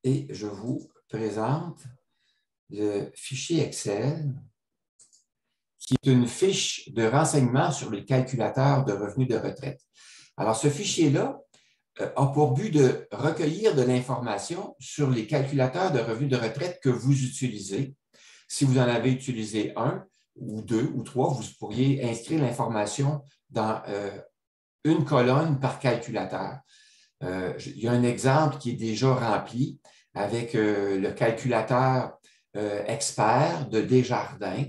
et je vous présente le fichier Excel qui est une fiche de renseignement sur les calculateurs de revenus de retraite. Alors, ce fichier-là a pour but de recueillir de l'information sur les calculateurs de revenus de retraite que vous utilisez. Si vous en avez utilisé un ou deux ou trois, vous pourriez inscrire l'information dans une colonne par calculateur. Il y a un exemple qui est déjà rempli avec le calculateur expert de Desjardins.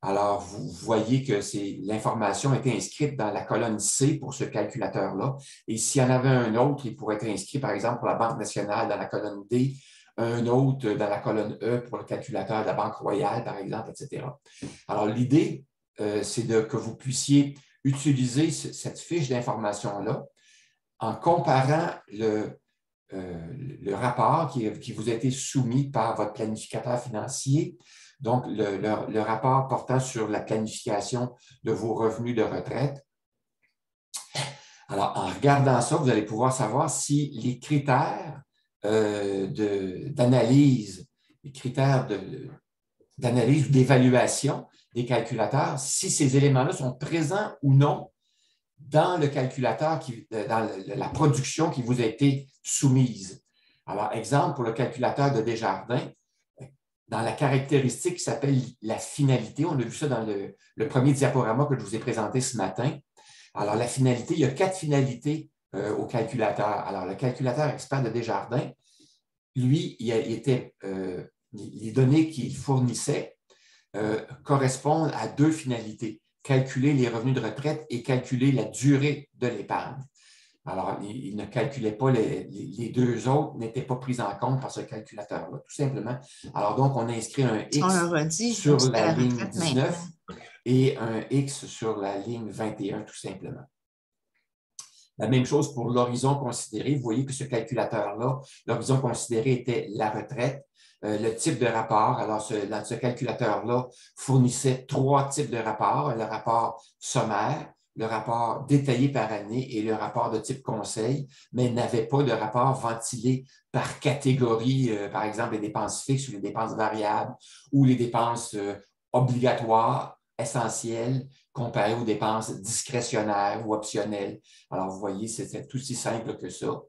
Alors, vous voyez que l'information a été inscrite dans la colonne C pour ce calculateur-là. Et s'il y en avait un autre, il pourrait être inscrit, par exemple, pour la Banque nationale dans la colonne D, un autre dans la colonne E pour le calculateur de la Banque royale, par exemple, etc. Alors, l'idée, c'est que vous puissiez utiliser cette fiche d'information-là en comparant le rapport qui vous a été soumis par votre planificateur financier, donc le rapport portant sur la planification de vos revenus de retraite. Alors, en regardant ça, vous allez pouvoir savoir si les critères d'analyse, les critères d'analyse ou d'évaluation des calculateurs, si ces éléments-là sont présents ou non dans le calculateur, dans la production qui vous a été soumise. Alors, exemple, pour le calculateur de Desjardins, dans la caractéristique qui s'appelle la finalité, on a vu ça dans le premier diaporama que je vous ai présenté ce matin. Alors, la finalité, il y a 4 finalités au calculateur. Alors, le calculateur expert de Desjardins, lui, les données qu'il fournissait correspondent à 2 finalités. Calculer les revenus de retraite et calculer la durée de l'épargne. Alors, il ne calculait pas les deux autres, n'étaient pas pris en compte par ce calculateur-là, tout simplement. Alors, donc, on a inscrit un X sur la ligne 19 et un X sur la ligne 21, tout simplement. La même chose pour l'horizon considéré. Vous voyez que ce calculateur-là, l'horizon considéré était la retraite. Le type de rapport, alors ce calculateur-là fournissait 3 types de rapports, le rapport sommaire, le rapport détaillé par année et le rapport de type conseil, mais n'avait pas de rapport ventilé par catégorie, par exemple les dépenses fixes ou les dépenses variables ou les dépenses obligatoires, essentielles, comparées aux dépenses discrétionnaires ou optionnelles. Alors, vous voyez, c'est tout aussi simple que ça.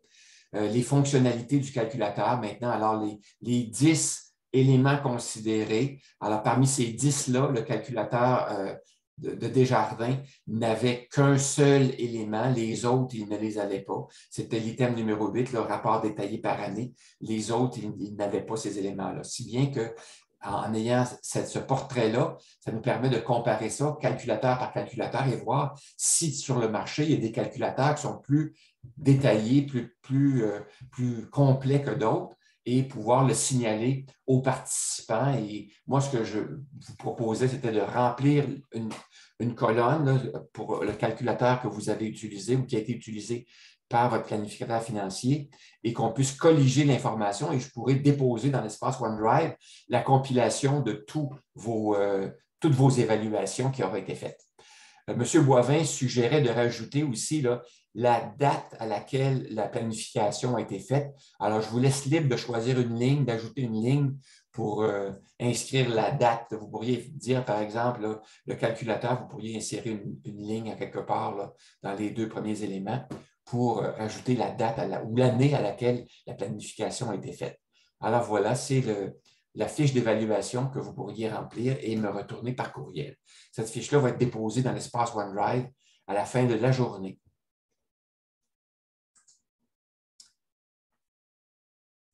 Les fonctionnalités du calculateur, maintenant, alors les 10 éléments considérés. Alors, parmi ces 10-là, le calculateur de Desjardins n'avait qu'un seul élément. Les autres, il ne les avait pas. C'était l'item numéro 8, le rapport détaillé par année. Les autres, ils n'avaient pas ces éléments-là. Si bien que en ayant ce portrait-là, ça nous permet de comparer ça calculateur par calculateur et voir si sur le marché, il y a des calculateurs qui sont plus détaillés, plus complets que d'autres et pouvoir le signaler aux participants. Et moi, ce que je vous proposais, c'était de remplir une colonne là, pour le calculateur que vous avez utilisé ou qui a été utilisé par votre planificateur financier et qu'on puisse colliger l'information et je pourrais déposer dans l'espace OneDrive la compilation de toutes vos évaluations qui auraient été faites. M. Boivin suggérait de rajouter aussi là, la date à laquelle la planification a été faite. Alors, je vous laisse libre de choisir une ligne, d'ajouter une ligne pour inscrire la date. Vous pourriez dire, par exemple, là, le calculateur, vous pourriez insérer une ligne à quelque part là, dans les 2 premiers éléments pour ajouter la date ou l'année à laquelle la planification a été faite. Alors voilà, c'est la fiche d'évaluation que vous pourriez remplir et me retourner par courriel. Cette fiche-là va être déposée dans l'espace OneDrive à la fin de la journée.